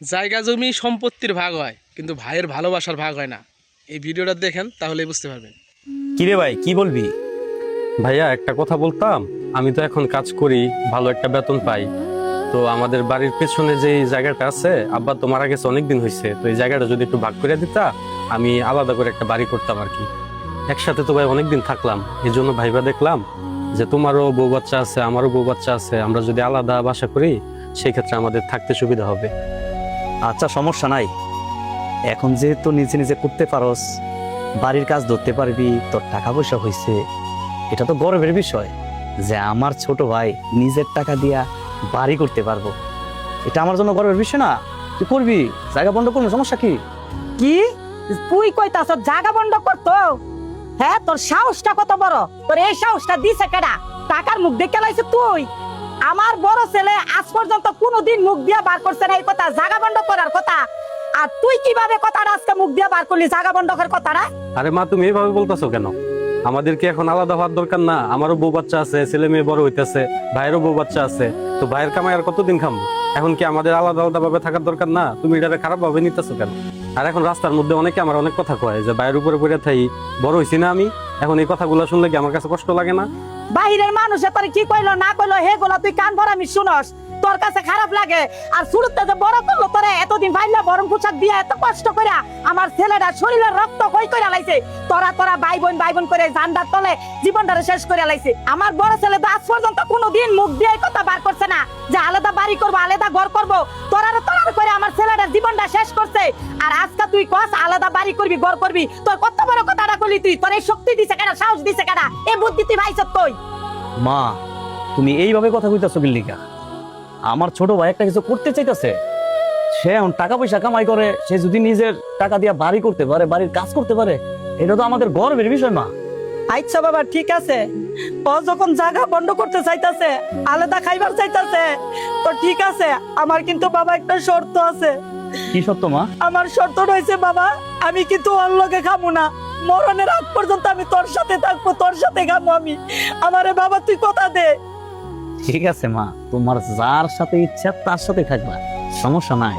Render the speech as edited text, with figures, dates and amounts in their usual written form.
জায়গা জমি সম্পত্তির ভাগ হয়, কিন্তু ভাইয়ের ভালোবাসার ভাগ হয় না। এই ভিডিওটা দেখেন, তাহলে বুঝতে পারবেন। কিরে ভাই, কি বলবি? ভাইয়া একটা কথা বলতাম, আমি তো এখন কাজ করি, ভালো একটা বেতন পাই। তো আমাদের বাড়ির পেছনে যে জায়গাটা আছে, আব্বা তো মারা গেছে অনেকদিন হয়েছে, তো এই জায়গাটা যদি একটু ভাগ করে দিতা, আমি আলাদা করে একটা বাড়ি করতাম আর কি। একসাথে তো ভাই অনেকদিন থাকলাম, এই জন্য ভাইবা দেখলাম যে তোমারও বউ বাচ্চা আছে, আমারও বউ বাচ্চা আছে, আমরা যদি আলাদা বাসা করি সেই ক্ষেত্রে আমাদের থাকতে সুবিধা হবে। আচ্ছা, সমস্যা নাই। এখন যেহেতু নিজে নিজে করতে পারস, বাড়ির কাজ ধরতে পারবি, তোর টাকা পয়সা হয়েছে, এটা তো গর্বের বিষয় যে আমার ছোট ভাই নিজের টাকা দিয়া বাড়ি করতে পারবো। এটা আমার জন্য গর্বের বিষয় না? তুই করবি, জায়গা বন্ধ করবো, সমস্যা কি? কি তুই কইতাছ জায়গা বন্ধ করতো? হ্যাঁ, তোর সাহসটা কত বড়! তোর এই সাহসটা দিছে কেডা? টাকার মুখ দেখে লাইছে তুই? আমার বড় ছেলে আজ পর্যন্ত কোনোদিন মুখ দিয়া বার করছে না এই কথা, জায়গা বন্ধ করার কথা। আর তুই কিভাবে কথাটা আজকে মুখ দিয়া বার করলি, জায়গা বন্ধ করার কথাটা? আরে মা, তুমি এইভাবে বলতেছো কেন? আমাদের কি এখন আলাদা হওয়ার দরকার না? আমারও বউ বাচ্চা আছে, ছেলে মেয়ে বড় হইতেছে, ভাইয়েরও বউ বাচ্চা আছে। তো ভাইয়ের কামাই আর কতদিন খামো? এখন কি আমাদের আলাদা আলাদা ভাবে থাকার দরকার না? তুমি এটাকে খারাপ ভাবে নিতেছো কেন? আর এখন রাস্তার মধ্যে অনেকে আমার অনেক কথা কয় যে ভাইয়ের উপরে পড়ে থাই, বড় হইছি না আমি। এখন এই কথাগুলো শুনলে কি আমার কাছে কষ্ট লাগে না? বাহিরের মানুষে তোর কি কইলো না কইলো হে গোলা তুই কান ভরা আমি শুনস, তোর কাছে খারাপ লাগে? আর শুরুতে যে বড় করলো তোরে, এতদিন ভাইলা বরং পোশাক দিয়ে এত কষ্ট করে আমার ছেলেটা শরীরের রক্ত কই করে লাইছে, তোরা তোরা ভাই বোন করে জান্ডার তলে জীবনটারে শেষ করে লাইছে। আমার বড় ছেলে তো আজ পর্যন্ত কোনোদিন মুখ দিয়ে এই কথা বার করছে না যে আলাদা বাড়ি করবো, আলাদা ঘর করবো। তোরা করে আমার ছেলেটার জীবনটা শেষ করছে। আর আজকে তুই কস আলাদা বাড়ি করবি, ঘর করবি, তোর কত বড় কথাটা কইলি তুই? তোর এই শক্তি দিছে কেডা, সাহস দিছে কেডা, এই বুদ্ধি তুই ভাইছত কই? মা, তুমি এইভাবে কথা কইতাছো কি লিগা? আমার ছোট ভাই একটা কিছু করতে চাইতেছে, সে এখন টাকা পয়সা কামাই করে, সে যদি নিজের টাকা দিয়ে বাড়ি করতে পারে, বাড়ির কাজ করতে পারে, এটা তো আমাদের গর্বের বিষয় মা। আচ্ছা বাবা, ঠিক আছে, ও যখন জায়গা বন্ধ করতে চাইতাছে, আলাদা খাইবার চাইতাছে, তো ঠিক আছে। আমার কিন্তু বাবা একটা শর্ত আছে। কি সত্য মা? আমার শর্ত রয়েছে বাবা, আমি কিন্তু ওর লগে খামু না। মরণের আগ পর্যন্ত আমি তোর সাথে থাকবো, তোর সাথে খামু আমি। আমারে বাবা তুই কথা দে। ঠিক আছে মা, তোমার যার সাথে ইচ্ছা তার সাথে থাকবা, সমস্যা নাই।